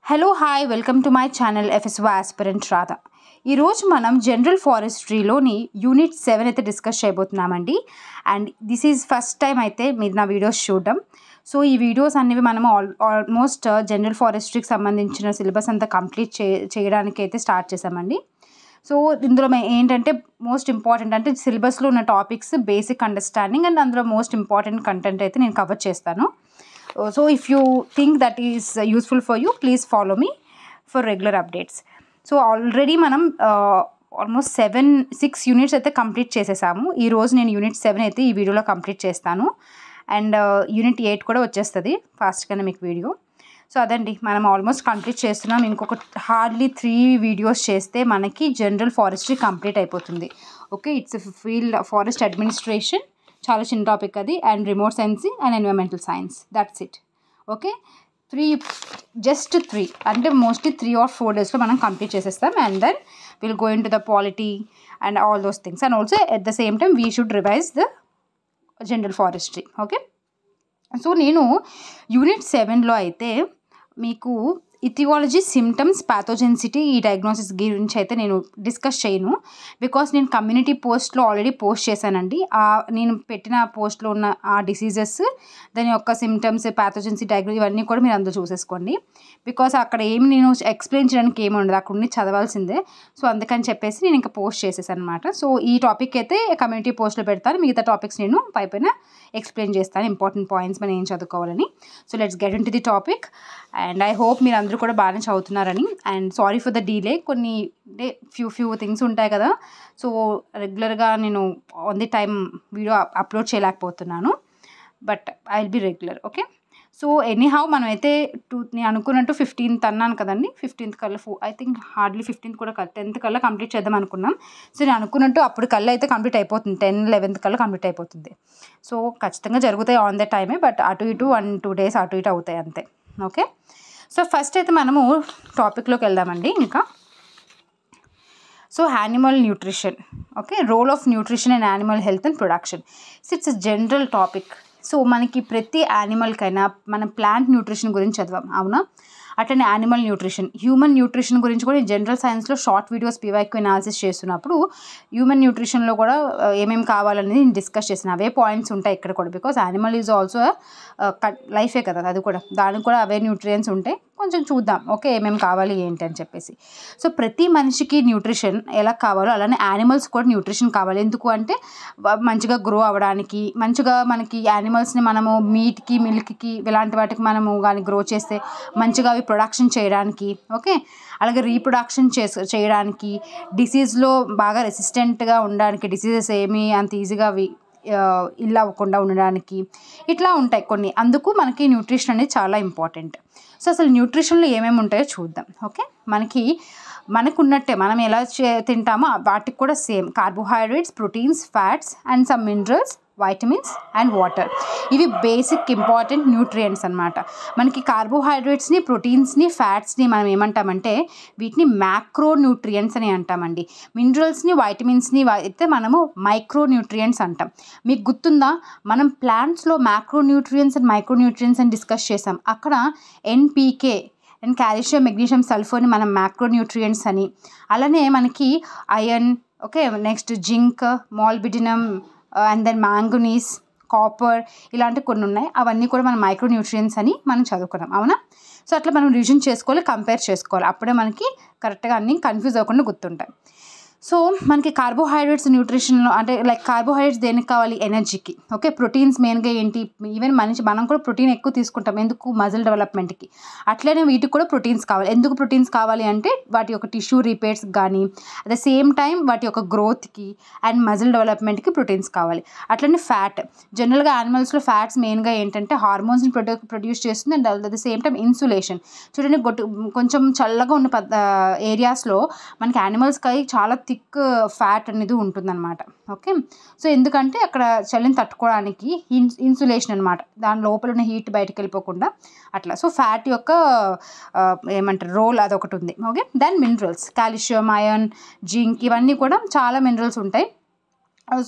Hello hi welcome to my channel FSY aspirant Radha. ఈరోజు మనం general ఫారెస్ట్రీలోని యూనిట్ 7 అయితే డిస్కస్ చేయబోతున్నామండి. And this is first time అయితే మీరు నా వీడియోస్ చూడడం. సో ఈ వీడియోస్ అనేవి మనము ఆల్మోస్ట్ జనరల్ ఫారెస్ట్రీకి సంబంధించిన సిలబస్ అంతా కంప్లీట్ చేయడానికి అయితే స్టార్ట్ చేసామండి. సో ఇందులో ఏంటంటే మోస్ట్ ఇంపార్టెంట్ అంటే సిలబస్లో ఉన్న టాపిక్స్ బేసిక్ అండర్స్టాండింగ్ అండ్ అందులో మోస్ట్ ఇంపార్టెంట్ కంటెంట్ అయితే నేను కవర్ చేస్తాను. So if you think that is useful for you, please follow me for regular updates. So already మనం ఆల్మోస్ట్ 6 యూనిట్స్ అయితే కంప్లీట్ చేసేసాము. ఈరోజు నేను యూనిట్ 7 అయితే ఈ వీడియోలో కంప్లీట్ చేస్తాను. అండ్ యూనిట్ 8 కూడా వచ్చేస్తుంది ఫాస్ట్గానే మీకు వీడియో. సో అదండి, మనం ఆల్మోస్ట్ కంప్లీట్ చేస్తున్నాం. ఇంకొక హార్డ్లీ 3 వీడియోస్ చేస్తే మనకి జనరల్ ఫారెస్ట్రీ కంప్లీట్ అయిపోతుంది. Okay, it's field forest administration, చాలా చిన్న టాపిక్ అది, and remote sensing and environmental science. That's it. Okay, just 3 అంటే మోస్ట్లీ 3 or 4 డేస్లో మనం కంప్లీట్ చేసేస్తాం. And then will go in to the polity and all those things. And also at the same time we should revise the general forestry. Okay, so నేను unit 7లో అయితే మీకు etiology, symptoms, pathogenicity, ఈ diagnosis గురించి అయితే నేను discuss చేయను. Because నేను కమ్యూనిటీ పోస్ట్లో ఆల్రెడీ పోస్ట్ చేశానండి. నేను పెట్టిన పోస్ట్లో ఉన్న ఆ డిసీజెస్, దాని యొక్క సిమ్టమ్స్, ప్యాథోజెన్సీ, డయాగ్నోసిస్ ఇవన్నీ కూడా మీరు అందరూ చూసేసుకోండి. బికాస్ అక్కడ నేను ఎక్స్ప్లెయిన్ చేయడానికి ఏమి ఉండదు, అక్కడ ఉండి చదవాల్సిందే. సో అందుకని చెప్పేసి నేను ఇంకా పోస్ట్ చేసేసాను అనమాట. సో ఈ టాపిక్ అయితే కమ్యూనిటీ పోస్ట్లో పెడతాను, మిగతా టాపిక్స్ నేను పైన ఎక్స్ప్లెయిన్ చేస్తాను, ఇంపార్టెంట్ పాయింట్స్ మనం ఏం చదువుకోవాలని. So let's get into the topic. And I hope మీరు అందరూ కూడా బాగానే చదువుతున్నారని. And sorry for the delay, కొన్ని ఫ్యూ థింగ్స్ ఉంటాయి కదా. సో రెగ్యులర్గా నేను on the time video upload చేయలేకపోతున్నాను, but I will be regular. Okay, so anyhow మనమైతే నేను అనుకున్నట్టు 15th అన్నాను కదండి. 15th కల్లా ఐ థింక్ హార్డ్లీ 15th కూడా 10th కల్లా కంప్లీట్ చేద్దాం అనుకున్నాం. సో నేను అనుకున్నట్టు అప్పుడు కల్లా అయితే కంప్లీట్ అయిపోతుంది, 10, 11th కల్లా కంప్లీట్ అయిపోతుంది. సో ఖచ్చితంగా జరుగుతాయి ఆన్ ద టైమే, బట్ అటు ఇటు 1-2 డేస్ అటు ఇటు అవుతాయి అంతే. ఓకే, సో ఫస్ట్ అయితే మనము టాపిక్లోకి వెళ్దామండి. ఇంకా so animal nutrition. Okay, role of nutrition and animal health and production. It's a general topic. So మనకి ప్రతి యానిమల్కైనా మనం ప్లాంట్ న్యూట్రిషన్ గురించి చదివాం, అవునా? అట్లనే యానిమల్ న్యూట్రిషన్, హ్యూమన్ న్యూట్రిషన్ గురించి కూడా జనరల్ సైన్స్లో షార్ట్ వీడియోస్ PYQ అనాలిసిస్ చేస్తున్నప్పుడు హ్యూమన్ న్యూట్రిషన్లో కూడా ఏమేమి కావాలనేది నేను డిస్కస్ చేసిన అవే పాయింట్స్ ఉంటాయి ఇక్కడ కూడా. బికాస్ యానిమల్ ఈజ్ ఆల్సో లైఫే కదా, అది కూడా దానికి కూడా అవే న్యూట్రియంట్స్ ఉంటాయి. కొంచెం చూద్దాం ఓకే ఏమేమి కావాలి ఏంటి అని చెప్పేసి. సో ప్రతి మనిషికి న్యూట్రిషన్ ఎలా కావాలో అలానే యానిమల్స్ కూడా న్యూట్రిషన్ కావాలి. ఎందుకు అంటే మంచిగా గ్రో అవ్వడానికి, మంచిగా మనకి యానిమల్స్ని మనము మీట్కి, మిల్క్కి ఇలాంటి వాటికి మనము కానీ గ్రో చేస్తే మంచిగా అవి ప్రొడక్షన్ చేయడానికి, ఓకే, అలాగే రీప్రొడక్షన్ చేయడానికి, డిసీజ్లో బాగా రెసిస్టెంట్గా ఉండడానికి, డిసీజెస్ ఏమీ అంత ఈజీగా అవి ఇల్లు అవ్వకుండా ఉండడానికి, ఇట్లా ఉంటాయి కొన్ని. అందుకు మనకి న్యూట్రిషన్ అనేది చాలా ఇంపార్టెంట్. సో అసలు న్యూట్రిషన్లో ఏమేమి ఉంటాయో చూద్దాం. ఓకే, మనకున్నట్టే మనం ఎలా తింటామో వాటికి కూడా same carbohydrates, proteins, fats and some minerals, vitamins and water. ఇవి బేసిక్ ఇంపార్టెంట్ న్యూట్రియంట్స్ అనమాట. మనకి కార్బోహైడ్రేట్స్ని, ప్రోటీన్స్ని, ఫ్యాట్స్ని మనం ఏమంటామంటే వీటిని మ్యాక్రో న్యూట్రియంట్స్ అని అంటామండి. మినరల్స్ని, వైటమిన్స్ని అయితే మనము మైక్రో న్యూట్రియంట్స్ అంటాం. మీకు గుర్తుందా, మనం ప్లాంట్స్లో macro nutrients and micro nutrients అని డిస్కస్ చేసాం. అక్కడ NPK అండ్ కాల్షియం, మెగ్నీషియం, సల్ఫర్ని మనం మ్యాక్రో న్యూట్రియంట్స్ అని, అలానే మనకి iron, okay, next zinc, molybdenum and then manganese, copper ఇలాంటి కొన్ని ఉన్నాయి. అవన్నీ కూడా మనం మైక్రో న్యూట్రియంట్స్ అని మనం చదువుకున్నాం, అవునా? సో అట్లా మనం రివిజన్ చేసుకోవాలి, కంపేర్ చేసుకోవాలి, అప్పుడే మనకి కరెక్ట్గా అన్నీ కన్ఫ్యూజ్ అవ్వకుండా గుర్తుంటాయి. సో మనకి కార్బోహైడ్రేట్స్ న్యూట్రిషన్లో అంటే లైక్ కార్బోహైడ్రేట్స్ దేనికి కావాలి? ఎనర్జీకి. ఓకే, ప్రోటీన్స్ మెయిన్గా ఏంటి? ఈవెన్ మనం కూడా ప్రోటీన్ ఎక్కువ తీసుకుంటాం, ఎందుకు? మజిల్ డెవలప్మెంట్కి. అట్లనే వీటికి కూడా ప్రోటీన్స్ కావాలి. ఎందుకు ప్రోటీన్స్ కావాలి అంటే వాటి యొక్క టిష్యూ రిపేర్స్ కానీ, అట్ ద సేమ్ టైం వాటి యొక్క గ్రోత్కి అండ్ మజిల్ డెవలప్మెంట్కి ప్రోటీన్స్ కావాలి. అట్లనే ఫ్యాట్, జనరల్గా యానిమల్స్లో ఫ్యాట్స్ మెయిన్గా ఏంటంటే హార్మోన్స్ని ప్రొడ్యూస్ చేస్తుంది and at the same time insulation. చూడండి, కొంచెం చల్లగా ఉన్న ఏరియాస్లో మనకి యానిమల్స్కి చాలా థిక్ ఫ్యాట్ అనేది ఉంటుందన్నమాట. ఓకే, సో ఎందుకంటే అక్కడ చలిని తట్టుకోవడానికి ఇన్సులేషన్ అనమాట, దాని లోపల ఉన్న హీట్ బయటకు వెళ్ళిపోకుండా అట్లా. సో ఫ్యాట్ యొక్క ఏమంటారు రోల్ అదొకటి ఉంది. Okay, then minerals, calcium, iron, zinc ఇవన్నీ కూడా చాలా మినరల్స్ ఉంటాయి.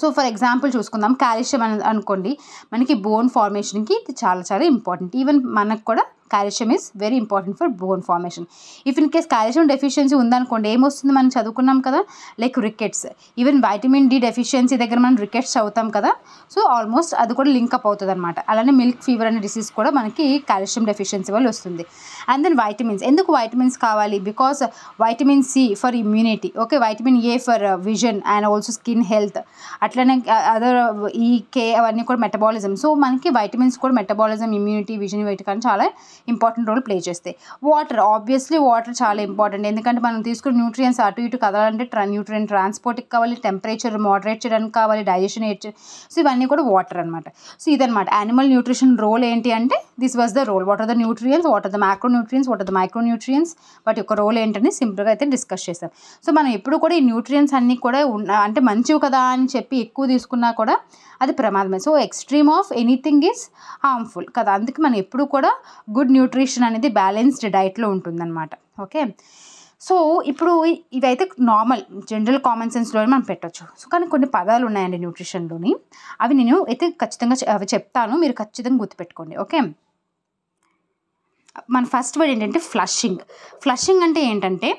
సో ఫర్ ఎగ్జాంపుల్ చూసుకుందాం, కాల్షియం అనుకోండి, మనకి బోన్ ఫార్మేషన్కి ఇది చాలా చాలా ఇంపార్టెంట్. ఈవెన్ మనకు కూడా calcium is very important for bone formation. If in case calcium deficiency ఉందనుకోండి ఏమొస్తుంది, మనం చదువుకున్నాం కదా, like rickets. Even vitamin D deficiency దగ్గర మనం రికెట్స్ చదువుతాం కదా, సో ఆల్మోస్ట్ అది కూడా లింక్అప్ అవుతుంది అనమాట. అలానే మిల్క్ ఫీవర్ అనే డిసీజ్ కూడా మనకి కాల్షియం డెఫిషియన్సీ వల్ల వస్తుంది. And then vitamins. ఎందుకు వైటమిన్స్ కావాలి? Because vitamin C for immunity, okay, vitamin A for vision and also skin health, అట్లనే అదర్ ఈ కే అవన్నీ కూడా మెటబాలిజం. సో మనకి వైటమిన్స్ కూడా మెటబాలిజం, ఇమ్యూనిటీ, విజన్ వీటి కానీ చాలా ఇంపార్టెంట్ రోల్ ప్లే చేస్తాయి. వాటర్, ఆబ్వియస్లీ వాటర్ చాలా ఇంపార్టెంట్. ఎందుకంటే మనం తీసుకున్న న్యూట్రియన్స్ అటు ఇటు కదలాలంటే న్యూట్రియన్ ట్రాన్స్పోర్ట్కి కావాలి, టెంపరేచర్ మోడరేట్ చేయడానికి కావాలి, డైజెషన్ సో ఇవన్నీ కూడా వాటర్ అనమాట. సో ఇదనమాట యానిమల్ న్యూట్రిషన్ రోల్. ఏంటి అంటే this was the role. What are the nutrients, what are the macronutrients, what are the micronutrients, వాటి యొక్క రోల్ ఏంటని సింపుల్గా అయితే డిస్కస్ చేస్తాం. సో మనం ఎప్పుడు కూడా ఈ న్యూట్రియన్స్ అన్నీ కూడా అంటే మంచివి కదా అని చెప్పి ఎక్కువ తీసుకున్నా కూడా అది ప్రమాదమే. So extreme of anything is harmful కదా. అందుకే మనం ఎప్పుడు కూడా గుడ్ న్యూట్రిషన్ అనేది బ్యాలెన్స్డ్ డైట్లో ఉంటుందన్నమాట. ఓకే, సో ఇప్పుడు ఇవైతే నార్మల్ జనరల్ కామన్ సెన్స్లో మనం పెట్టవచ్చు. సో కానీ కొన్ని పదాలు ఉన్నాయండి న్యూట్రిషన్లోని, అవి నేను అయితే ఖచ్చితంగా అవి చెప్తాను, మీరు ఖచ్చితంగా గుర్తుపెట్టుకోండి. ఓకే, మన ఫస్ట్ వర్డ్ ఏంటంటే ఫ్లషింగ్. ఫ్లషింగ్ అంటే ఏంటంటే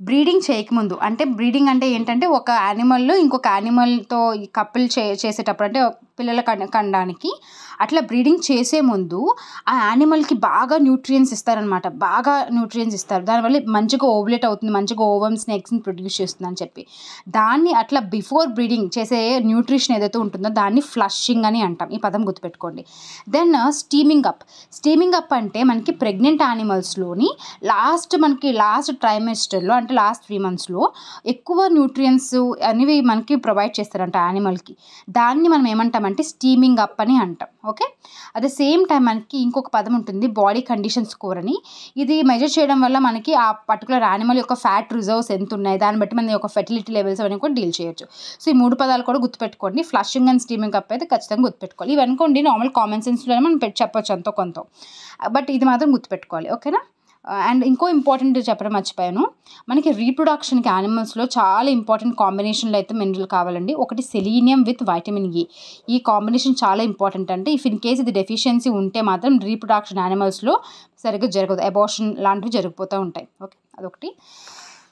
బ్రీడింగ్ చేయకముందు, అంటే బ్రీడింగ్ అంటే ఏంటంటే ఒక యానిమల్లో ఇంకొక యానిమల్తో కపుల్ చేసేటప్పుడు, అంటే పిల్లల కనడానికి అట్లా బ్రీడింగ్ చేసే ముందు ఆ యానిమల్కి బాగా న్యూట్రియన్స్ ఇస్తారనమాట, బాగా న్యూట్రియన్స్ ఇస్తారు. దానివల్ల మంచిగా ఓవులేట్ అవుతుంది, మంచిగా ఓవమ్స్ ఎగ్స్ని ప్రొడ్యూస్ చేస్తుంది అని చెప్పి దాన్ని అట్లా బిఫోర్ బ్రీడింగ్ చేసే న్యూట్రిషన్ ఏదైతే ఉంటుందో దాన్ని ఫ్లషింగ్ అని అంటాం. ఈ పదం గుర్తుపెట్టుకోండి. Then steaming up. Steaming up అంటే మనకి ప్రెగ్నెంట్ యానిమల్స్లోని మనకి లాస్ట్ ట్రైమెస్టర్లో, అంటే లాస్ట్ 3 monthsలో ఎక్కువ న్యూట్రియన్స్ అనేవి మనకి ప్రొవైడ్ చేస్తారంట యానిమల్కి. దాన్ని మనం ఏమంటామంటే స్టీమింగ్ అప్ అని అంటాం. Okay, at the same time మనకి ఇంకొక పదం ఉంటుంది బాడీ కండిషన్ స్కోర్ అని. ఇది మెజర్ చేయడం వల్ల మనకి ఆ పర్టికులర్ యానిమల్ యొక్క ఫ్యాట్ రిజర్వ్స్ ఎంత ఉన్నాయి, దాన్ని బట్టి మన యొక్క ఫెర్టిలిటీ లెవెల్స్ అవన్నీ కూడా డీల్ చేయొచ్చు. సో ఈ 3 పదాలు కూడా గుర్తుపెట్టుకోండి. ఫ్లషింగ్ అండ్ స్టీమింగ్ అప్ అయితే ఖచ్చితంగా గుర్తుపెట్టుకోవాలి. ఇవి అనుకోండి నార్మల్ కామన్ సెన్స్లోనే మనం చెప్పొచ్చు అంతో కొంత, బట్ ఇది మాత్రం గుర్తుపెట్టుకోవాలి. ఓకేనా. అండ్ ఇంకో ఇంపార్టెంట్ చెప్పడం మర్చిపోయాను, మనకి రీప్రొడక్షన్కి యానిమల్స్లో చాలా ఇంపార్టెంట్ కాంబినేషన్లో అయితే మినరల్ కావాలండి. ఒకటి సెలీనియం విత్ వైటమిన్ ఈ. ఈ కాంబినేషన్ చాలా ఇంపార్టెంట్. అంటే ఇఫ్ ఇన్ కేస్ ఇది డెఫిషియన్సీ ఉంటే మాత్రం రీప్రొడక్షన్ యానిమల్స్లో సరిగ్గా జరగదు, అబార్షన్ లాంటివి జరిగిపోతూ ఉంటాయి. ఓకే, అదొకటి.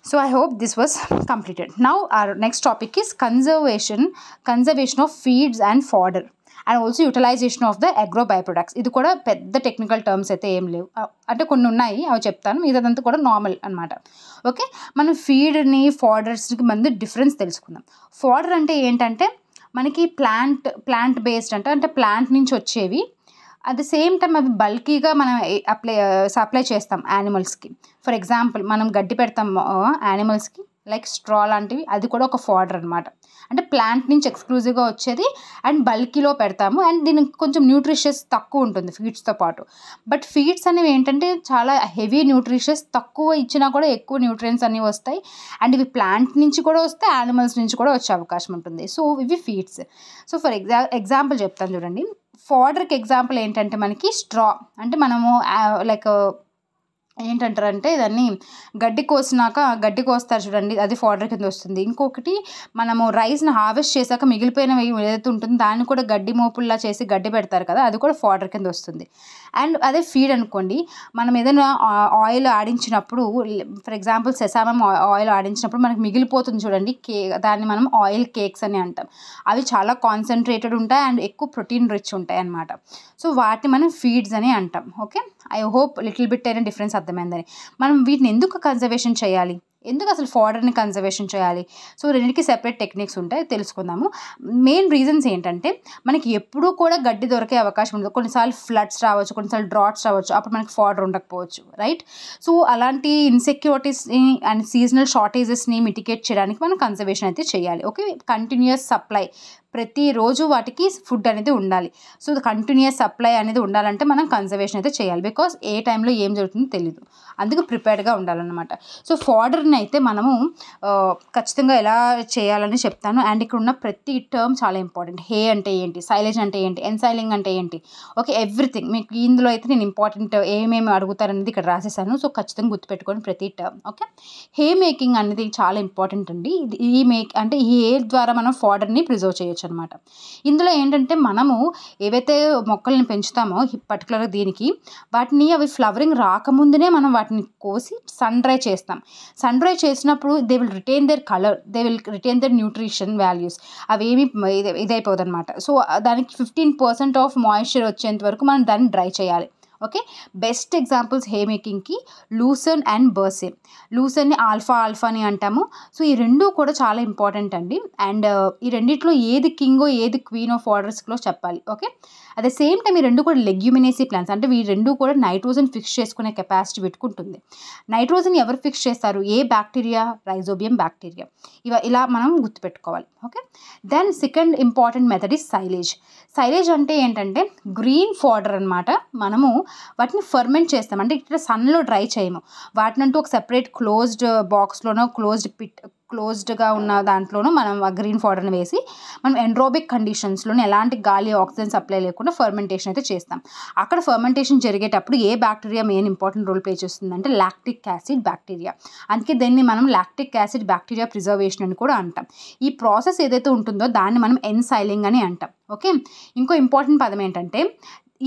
So I hope this was completed. Now our next topic is conservation of feeds and fodder and also utilization of the agro by products. ఇది కూడా పెద్ద టెక్నికల్ టర్మ్స్ అయితే ఏం లేవు, అంటే కొన్ని ఉన్నాయి, అవి చెప్తాను, ఇదంతా కూడా నార్మల్ అనమాట. ఓకే, మనం ఫీడ్ని ఫాడర్స్కి మంది డిఫరెన్స్ తెలుసుకుందాం. ఫాడర్ అంటే ఏంటంటే మనకి ప్లాంట్ బేస్డ్, అంటే ప్లాంట్ నుంచి వచ్చేవి. అట్ ద సేమ్ టైం అవి బల్కీగా మనం సప్లై చేస్తాం యానిమల్స్కి. ఫర్ ఎగ్జాంపుల్ మనం గడ్డి పెడతాం యానిమల్స్కి, లైక్ స్ట్రా లాంటివి, అది కూడా ఒక ఫాడర్ అనమాట. అంటే ప్లాంట్ నుంచి ఎక్స్క్లూజివ్గా వచ్చేది అండ్ బల్కీలో పెడతాము, అండ్ దీనికి కొంచెం న్యూట్రిషియస్ తక్కువ ఉంటుంది ఫీడ్స్తో పాటు. బట్ ఫీడ్స్ అనేవి ఏంటంటే చాలా హెవీ న్యూట్రిషియస్, తక్కువ ఇచ్చినా కూడా ఎక్కువ న్యూట్రియన్స్ అనేవి వస్తాయి, అండ్ ఇవి ప్లాంట్ నుంచి కూడా వస్తాయి, యానిమల్స్ నుంచి కూడా వచ్చే అవకాశం ఉంటుంది. సో ఇవి ఫీడ్స్. సో ఫర్ ఎగ్జాంపుల్ చెప్తాను చూడండి. ఫాడర్కి ఎగ్జాంపుల్ ఏంటంటే మనకి స్ట్రా, అంటే మనము లైక్ ఏంటంటారంటే దాన్ని గడ్డి కోస్తారు చూడండి, అది ఫాడర్ కింద వస్తుంది. ఇంకొకటి మనము రైస్ని హార్వెస్ట్ చేశాక మిగిలిపోయినవి ఏదైతే ఉంటుందో దాన్ని కూడా గడ్డి మోపుల్లా చేసి గడ్డి పెడతారు కదా, అది కూడా ఫాడర్ కింద వస్తుంది. అండ్ అదే ఫీడ్ అనుకోండి, మనం ఏదైనా ఆయిల్ ఆడించినప్పుడు, ఫర్ ఎగ్జాంపుల్ సెసామం ఆయిల్ ఆడించినప్పుడు మనకి మిగిలిపోతుంది చూడండి, దాన్ని మనం ఆయిల్ కేక్స్ అని అంటాం. అవి చాలా కాన్సన్ట్రేటెడ్ ఉంటాయి అండ్ ఎక్కువ ప్రోటీన్ రిచ్ ఉంటాయి అన్నమాట. సో వాటిని మనం ఫీడ్స్ అని అంటాం. Okay, I hope little bit అయినా డిఫరెన్స్ అర్థమైందని. మనం వీటిని ఎందుకు కన్జర్వేషన్ చేయాలి, ఎందుకు అసలు ఫాడర్ని కన్జర్వేషన్ చేయాలి? సో రెండింటికి సెపరేట్ టెక్నిక్స్ ఉంటాయి, తెలుసుకుందాము. మెయిన్ రీజన్స్ ఏంటంటే మనకి ఎప్పుడూ కూడా గడ్డి దొరికే అవకాశం ఉండదు. కొన్నిసార్లు ఫ్లడ్స్ రావచ్చు, కొన్నిసార్లు డ్రాట్స్ రావచ్చు, అప్పుడు మనకి ఫాడర్ ఉండకపోవచ్చు, రైట్? సో అలాంటి ఇన్సెక్యూరిటీస్ని అండ్ సీజనల్ షార్టేజెస్ని మిటిగేట్ చేయడానికి మనం కన్జర్వేషన్ అయితే చేయాలి. ఓకే, కంటిన్యూస్ సప్లై, ప్రతిరోజు వాటికి ఫుడ్ అనేది ఉండాలి. సో కంటిన్యూస్ సప్లై అనేది ఉండాలంటే మనం కన్జర్వేషన్ అయితే చేయాలి, బికాస్ ఏ టైంలో ఏం జరుగుతుందో తెలీదు, అందుకు ప్రిపేర్డ్గా ఉండాలన్నమాట. సో ఫాడర్ని అయితే మనము ఖచ్చితంగా ఎలా చేయాలని చెప్తాను. అండ్ ఇక్కడ ఉన్న ప్రతి టర్మ్ చాలా ఇంపార్టెంట్. హే అంటే ఏంటి, సైలేజ్ అంటే ఏంటి, ఎన్సైలింగ్ అంటే ఏంటి, ఓకే, ఎవ్రీథింగ్ మీకు ఇందులో అయితే నేను ఇంపార్టెంట్ ఏమేమి అడుగుతారనేది ఇక్కడ రాసేసాను. సో ఖచ్చితంగా గుర్తుపెట్టుకోండి ప్రతి టర్మ్. ఓకే, హే మేకింగ్ అనేది చాలా ఇంపార్టెంట్ అండి. ఈ హే ద్వారా మనం ఫాడర్ని ప్రిజర్వ్ చేయొచ్చు. చేసుకోవచ్చు అనమాట. ఇందులో ఏంటంటే మనము ఏవైతే మొక్కల్ని పెంచుతామో పర్టికులర్గా దీనికి వాటిని అవి ఫ్లవరింగ్ రాకముందునే మనం వాటిని కోసి సన్ డ్రై చేస్తాం. సన్ డ్రై చేసినప్పుడు they will retain their colour, they will retain their nutrition values, అవేమి ఇదైపోదు అనమాట. సో దానికి 15% ఆఫ్ మాయిశ్చర్ వచ్చేంత వరకు మనం దాన్ని డ్రై చేయాలి. ఓకే, బెస్ట్ ఎగ్జాంపుల్స్ హే మేకింగ్కి లూసర్న్ అండ్ బర్సిమ్. లూసర్ని ఆల్ఫా అని అంటాము. సో ఈ రెండు కూడా చాలా ఇంపార్టెంట్ అండి. అండ్ ఈ రెండిట్లో ఏది కింగో ఏది క్వీన్ ఆఫ్ ఆర్డర్స్లో చెప్పాలి. Okay, at the same time ఈ రెండు కూడా లెగ్యూమినేసీ ప్లాంట్స్, అంటే ఈ రెండు కూడా నైట్రోజన్ ఫిక్స్ చేసుకునే కెపాసిటీ పెట్టుకుంటుంది. నైట్రోజన్ ఎవరు ఫిక్స్ చేస్తారు? ఏ బ్యాక్టీరియా? Rhizobium bacteria. ఇలా మనం గుర్తుపెట్టుకోవాలి. Okay, then second important method is silage. Silage అంటే ఏంటంటే గ్రీన్ ఫాడర్ అనమాట. మనము వాటిని ఫర్మెంట్ చేస్తాం, అంటే ఇక్కడ సన్లో డ్రై చేయము. వాటినంటూ ఒక సెపరేట్ క్లోజ్డ్ బాక్స్లోనో క్లోజ్డ్గా ఉన్న దాంట్లోనూ మనం ఆ గ్రీన్ ఫాడర్ని వేసి మనం ఎండ్రోబిక్ కండిషన్స్లోనే ఎలాంటి గాలి ఆక్సిజన్ సప్లై లేకుండా ఫర్మెంటేషన్ అయితే చేస్తాం. అక్కడ ఫర్మెంటేషన్ జరిగేటప్పుడు ఏ bacteria main important role play చేస్తుందంటే లాక్టిక్ యాసిడ్ బ్యాక్టీరియా. అందుకే దీన్ని మనం లాక్టిక్ యాసిడ్ బ్యాక్టీరియా ప్రిజర్వేషన్ అని కూడా అంటాం. ఈ ప్రాసెస్ ఏదైతే ఉంటుందో దాన్ని మనం ఎన్సైలింగ్ అని అంటాం. ఓకే, ఇంకో ఇంపార్టెంట్ పదం ఏంటంటే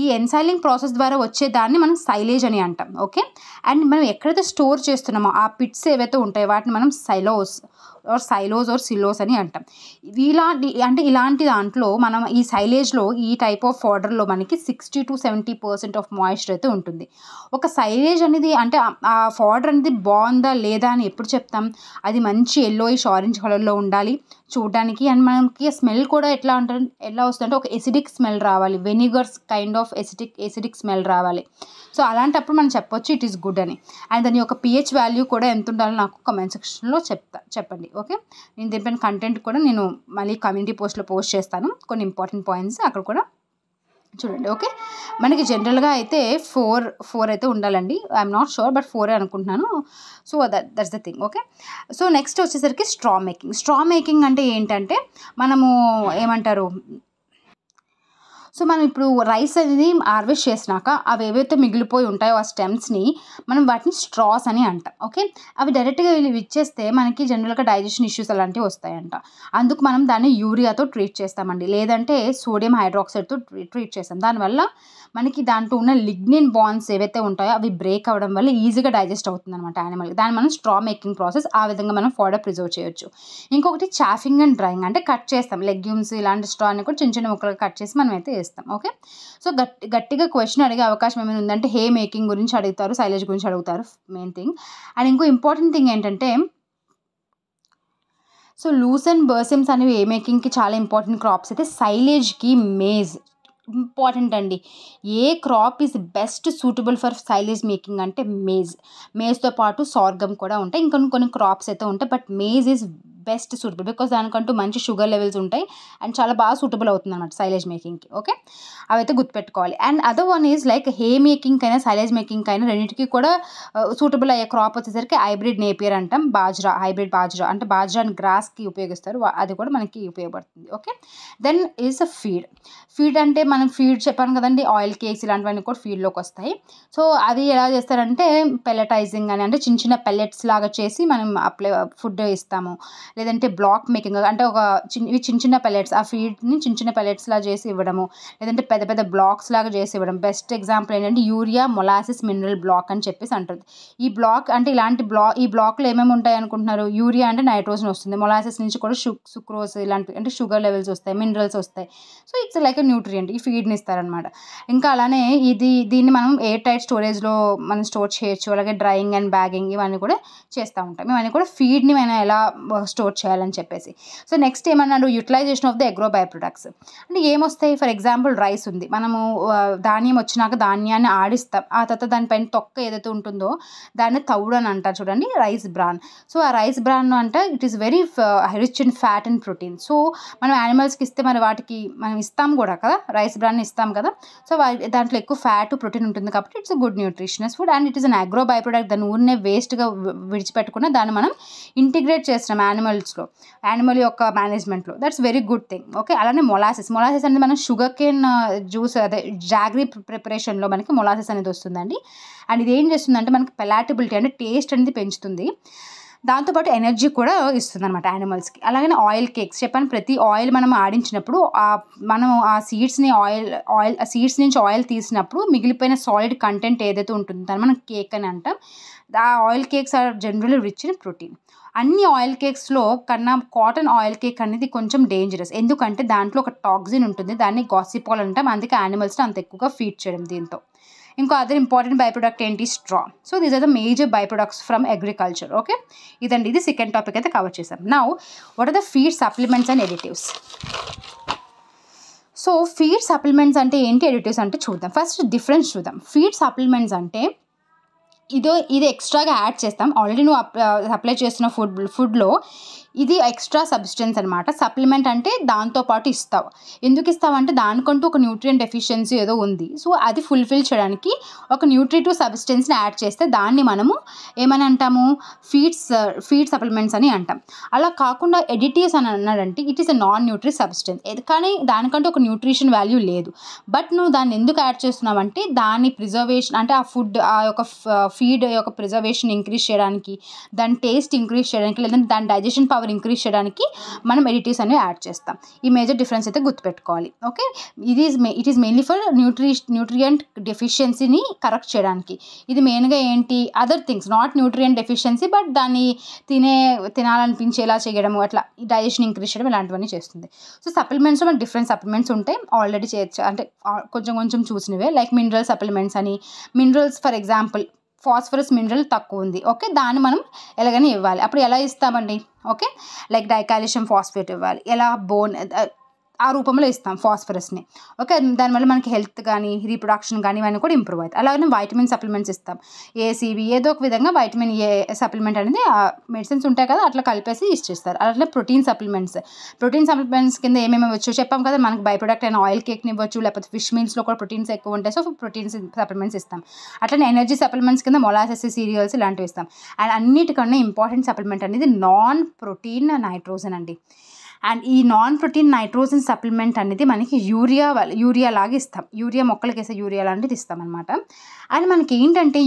ఈ ఎన్సైలింగ్ ప్రాసెస్ ద్వారా వచ్చేదాన్ని మనం సైలేజ్ అని అంటాం. ఓకే, అండ్ మనం ఎక్కడైతే స్టోర్ చేస్తున్నామో ఆ పిట్స్ ఏవైతే ఉంటాయో వాటిని మనం సైలోస్ ఆర్ సిలోస్ అని అంటాం. ఇలాంటి దాంట్లో మనం ఈ సైలేజ్లో ఈ టైప్ ఆఫ్ ఫాడర్లో మనకి 60 to 70% ఆఫ్ మాయిశ్చర్ అయితే ఉంటుంది. ఒక సైలేజ్ అనేది అంటే ఆ ఫాడర్ అనేది బాగుందా లేదా అని ఎప్పుడు చెప్తాం? అది మంచి ఎల్లోయిష్ ఆరెంజ్ కలర్లో ఉండాలి చూడడానికి. అండ్ మనకి స్మెల్ కూడా ఎలా వస్తుందంటే ఒక ఎసిడిక్ స్మెల్ రావాలి, vinegars kind of acidic smell రావాలి. సో అలాంటప్పుడు మనం చెప్పొచ్చు ఇట్ ఈస్ గుడ్ అని. అండ్ దాని యొక్క pH వాల్యూ కూడా ఎంత ఉండాలో నాకు కమెంట్ సెక్షన్లో చెప్పండి. ఓకే, నేను దీనిపైన కంటెంట్ కూడా నేను మళ్ళీ కమ్యూనిటీ పోస్ట్లో పోస్ట్ చేస్తాను, కొన్ని ఇంపార్టెంట్ పాయింట్స్ అక్కడ కూడా చూడండి. ఓకే, మనకి జనరల్గా అయితే ఫోర్ అయితే ఉండాలండి. ఐఎమ్ నాట్ షూర్ బట్ 4 అనుకుంటున్నాను. So that's the thing. Okay, so next వచ్చేసరికి స్ట్రా మేకింగ్ అంటే ఏంటంటే మనము ఏమంటారు, సో మనం ఇప్పుడు రైస్ అనేది హార్వెస్ట్ చేసినాక అవి ఏవైతే మిగిలిపోయి ఉంటాయో ఆ స్టెమ్స్ని మనం వాటిని స్ట్రాస్ అని అంటాం. ఓకే, అవి డైరెక్ట్గా ఇచ్చేస్తే మనకి జనరల్గా డైజెషన్ ఇష్యూస్ అలాంటివి వస్తాయంట. అందుకు మనం దాన్ని యూరియాతో ట్రీట్ చేస్తామండి, లేదంటే సోడియం హైడ్రాక్సైడ్తో ట్రీట్ చేస్తాం. దానివల్ల మనకి దాంట్లో ఉన్న లిగ్నిన్ బాండ్స్ ఏవైతే ఉంటాయో అవి బ్రేక్ అవ్వడం వల్ల ఈజీగా డైజెస్ట్ అవుతుంది అనమాట యానిమల్కి. దాన్ని మనం స్ట్రా మేకింగ్ ప్రాసెస్, ఆ విధంగా మనం ఫాడర్ ప్రిజర్వ్ చేయొచ్చు. ఇంకొకటి చాఫింగ్ అండ్ డ్రైయింగ్, అంటే కట్ చేస్తాం లెగ్యూమ్స్ ఇలాంటి స్ట్రాని కూడా చిన్న ముక్కలుగా కట్ చేసి మనం అయితే వేస్తాం. ఓకే, సో గట్టిగా క్వశ్చన్ అడిగే అవకాశం ఏమైనా ఉందంటే హే మేకింగ్ గురించి అడుగుతారు, సైలేజ్ గురించి అడుగుతారు మెయిన్ థింగ్. అండ్ ఇంకో ఇంపార్టెంట్ థింగ్ ఏంటంటే సో లూస్ అండ్ బర్సిమ్స్ అనేవి ఏ మేకింగ్కి చాలా ఇంపార్టెంట్ క్రాప్స్ అయితే సైలేజ్కి మేజ్ ఇంపార్టెంట్ అండి. ఏ crop is best suitable for silage making అంటే మేజ్తో పాటు సార్గమ్ కూడా ఉంటాయి, కొన్ని క్రాప్స్ అయితే ఉంటాయి. But maize is best suitable because దానికంటూ మంచి షుగర్ లెవెల్స్ ఉంటాయి అండ్ చాలా బాగా సూటబుల్ అవుతుంది అనమాట సైలేజ్ మేకింగ్కి. ఓకే, అవైతే గుర్తుపెట్టుకోవాలి. And other one is like hay making అయినా సైలేజ్ మేకింగ్ అయినా రెండింటికి కూడా సూటబుల్ అయ్యే క్రాప్ వచ్చేసరికి హైబ్రిడ్ నేపియర్ అంటాం. హైబ్రిడ్ బాజ్రా అంటే బాజ్రాని గ్రాస్కి ఉపయోగిస్తారు, అది కూడా మనకి ఉపయోగపడుతుంది. Okay, then is a feed అంటే మనం ఫీడ్ చెప్పాను కదండి, ఆయిల్ కేక్స్ ఇలాంటివన్నీ కూడా ఫీడ్లోకి వస్తాయి. సో అది ఎలా చేస్తారంటే పెల్లటైజింగ్ అని, అంటే చిన్న పెల్లెట్స్ లాగా చేసి మనం ఫుడ్ ఇస్తాము. లేదంటే బ్లాక్ మేకింగ్ అంటే చిన్న పెల్లెట్స్, ఆ ఫీడ్ని చిన్న పెల్లెట్స్ లాగా చేసి ఇవ్వడము, లేదంటే పెద్ద బ్లాక్స్ లాగా చేసి ఇవ్వడం. బెస్ట్ ఎగ్జాంపుల్ ఏంటంటే యూరియా మొలాసిస్ మినరల్ బ్లాక్ అని చెప్పేసి అంటుంది. ఈ బ్లాక్ అంటే ఈ బ్లాక్లో ఏమేమి ఉంటాయి అనుకుంటున్నారు? యూరియా అంటే నైట్రోజన్ వస్తుంది, మొలాసిస్ నుంచి కూడా సుక్రోజ్ ఇలాంటి అంటే షుగర్ లెవెల్స్ వస్తాయి, మినరల్స్ వస్తాయి. So it's like a nutrient, ఈ ఫీడ్ని ఇస్తారనమాట. ఇంకా అలానే దీన్ని మనం ఎయిర్ టైట్ స్టోరేజ్లో మనం స్టోర్ చేయొచ్చు. అలాగే డ్రైయింగ్ అండ్ బ్యాగింగ్ ఇవన్నీ కూడా చేస్తూ ఉంటాం. ఇవన్నీ కూడా ఫీడ్ని మనం ఎలా స్టోర్ చేయాలని చెప్పేసి. సో నెక్స్ట్ ఏమన్నాడు, utilization of the agro by products. అంటే ఏమొస్తాయి? ఫర్ ఎగ్జాంపుల్ రైస్ ఉంది, మనము ధాన్యం వచ్చినాక ధాన్యాన్ని ఆడిస్తాం, ఆ తర్వాత దానిపైన తొక్క ఏదైతే ఉంటుందో దాన్ని తౌడు అని అంటారు చూడండి, రైస్ బ్రాన్. సో ఆ రైస్ బ్రాన్ అంటే it is very rich in fat and protein. So మనం యానిమల్స్కి ఇస్తే మరి వాటికి మనం ఇస్తాం కూడా కదా, రైస్ బ్రాన్ ఇస్తాం కదా. సో దాంట్లో ఎక్కువ ఫ్యాట్ ప్రోటీన్ ఉంటుంది కాబట్టి its good nutritious food and it is an agro by product. దాన్ని ఊరినే వేస్ట్గా విడిచిపెట్టుకున్న దాన్ని మనం ఇంటిగ్రేట్ చేస్తున్నాం యానిమల్ యొక్క మేనేజ్మెంట్లో. That's very good thing. Okay, అలానే మొలాసిస్ అనేది మనం షుగర్ కేన్ జ్యూస్ అదే జాగ్రీ ప్రిపరేషన్లో మనకి మొలాసిస్ అనేది వస్తుందండి. అండ్ ఇది ఏం చేస్తుందంటే మనకి పెలాటబిలిటీ అంటే టేస్ట్ అనేది పెంచుతుంది. దాంతోపాటు ఎనర్జీ కూడా ఇస్తుంది అనమాట యానిమల్స్కి. అలాగే ఆయిల్ కేక్స్ చెప్పాను, ప్రతి ఆయిల్ మనం ఆడించినప్పుడు మనం ఆ సీడ్స్ నుంచి ఆయిల్ తీసినప్పుడు మిగిలిపోయిన సాలిడ్ కంటెంట్ ఏదైతే ఉంటుందో దాన్ని మనం కేక్ అని అంటాం. ఆ oil cakes are generally rich in protein. అన్ని ఆయిల్ కేక్స్లో కన్నా కాటన్ ఆయిల్ కేక్ అనేది కొంచెం డేంజరస్, ఎందుకంటే దాంట్లో ఒక టాక్సిన్ ఉంటుంది, దాన్ని గాసిపాల్ అంటాం. అందుకే యానిమల్స్ని అంత ఎక్కువగా ఫీడ్ చేయడం దీంతో. ఇంకో అదర్ ఇంపార్టెంట్ బై ప్రొడక్ట్ ఏంటి, straw. So these are the major by products from agriculture. Okay, ఇది సెకండ్ టాపిక్ అయితే కవర్ చేసాం. Now what are the feed supplements and additives. So feed supplements అంటే ఏంటి, ఎడిటివ్స్ అంటే చూద్దాం. ఫస్ట్ డిఫరెన్స్ చూద్దాం. Feed supplements అంటే ఇది ఎక్స్ట్రాగా యాడ్ చేస్తాం. ఆల్రెడీ నువ్వు అప్లై చేస్తున్న ఫుడ్లో ఇది ఎక్స్ట్రా సబ్స్టెన్స్ అనమాట. సప్లిమెంట్ అంటే దాంతోపాటు ఇస్తావు. ఎందుకు ఇస్తావు అంటే దానికంటూ ఒక న్యూట్రియంట్ డెఫిషియన్సీ ఏదో ఉంది, సో అది ఫుల్ఫిల్ చేయడానికి ఒక న్యూట్రిటివ్ సబ్స్టెన్స్ని యాడ్ చేస్తే దాన్ని మనము ఏమని అంటాము, ఫీడ్ సప్లిమెంట్స్ అని అంటాం. అలా కాకుండా ఎడిటివ్స్ అని అన్నాడంటే it is a non Nutri substance, కానీ దానికంటే ఒక న్యూట్రిషన్ వాల్యూ లేదు. బట్ నువ్వు దాన్ని ఎందుకు యాడ్ చేస్తున్నావు అంటే దాని ప్రిజర్వేషన్, అంటే ఆ ఫుడ్ ఆ యొక్క ఫీడ్ యొక్క ప్రిజర్వేషన్ ఇంక్రీజ్ చేయడానికి, దాని టేస్ట్ ఇంక్రీజ్ చేయడానికి, లేదంటే దాని డైజెషన్ పవర్ ఇంక్రీజ్ చేయడానికి మనం ఎడిటివ్స్ అనేవి యాడ్ చేస్తాం. ఈ మేజర్ డిఫరెన్స్ అయితే గుర్తుపెట్టుకోవాలి. Okay, it is mainly for nutrient డెఫిషియన్సీని కరెక్ట్ చేయడానికి. ఇది మెయిన్గా ఏంటి, other things not nutrient deficiency, but దాన్ని తినాలనిపించేలా చేయడము, అట్లా డైజెషన్ ఇంక్రీజ్ చేయడం, ఇలాంటివన్నీ చేస్తుంది. సో సప్లిమెంట్స్లో మనకి డిఫరెంట్ సప్లిమెంట్స్ ఉంటాయి. ఆల్రెడీ అంటే కొంచెం చూసినవే, లైక్ మినరల్ సప్లిమెంట్స్ అని. Minerals for example phosphorus mineral తక్కువ ఉంది, ఓకే, దాన్ని మనం ఎలాగైనా ఇవ్వాలి. అప్పుడు ఎలా ఇస్తామండి, ఓకే, లైక్ డైకాల్షియం ఫాస్ఫేట్ ఇవ్వాలి, ఎలా బోన్ ఆ రూపంలో ఇస్తాం ఫాస్ఫరస్ని. ఓకే, దానివల్ల మనకి హెల్త్ కానీ రీప్రొడక్షన్ కానీ ఇవన్నీ కూడా ఇంప్రూవ్ అవుతాయి. అలాగే వైటమిన్ సప్లిమెంట్స్ ఇస్తాం, ఏసీబీ ఏదో ఒక విధంగా వైటమిన్ ఏ సప్లిమెంట్ అనేది మెడిసిన్స్ ఉంటాయి కదా అట్లా కలిపేసి ఇచ్చేస్తారు. అలాగే ప్రోటీన్ సప్లిమెంట్స్ కింద ఏమేమి ఇవ్వచ్చు చెప్పాం కదా, మనకి బై ప్రొడక్ట్ అయిన ఆయిల్ కేక్ని ఇవ్వచ్చు, లేకపోతే ఫిష్ మీల్స్లో కూడా ప్రోటీన్స్ ఎక్కువ ఉంటాయి, సో ప్రోటీన్స్ సప్లిమెంట్స్ ఇస్తాం. అట్లనే ఎనర్జీ సప్లిమెంట్స్ కింద మొలాసెస్, సీరియల్స్ ఇలాంటివి ఇస్తాం. అండ్ అన్నిటికన్నా ఇంపార్టెంట్ సప్లిమెంట్ అనేది నాన్ ప్రోటీన్ నైట్రోజన్ అండి. అండ్ ఈ నాన్ ప్రోటీన్ నైట్రోజన్ సప్లిమెంట్ అనేది మనకి యూరియా లాగా ఇస్తాం. యూరియా మొక్కలకి వేసే యూరియా లాంటిది ఇస్తామన్నమాట. అండ్ మనకి ఏంటంటే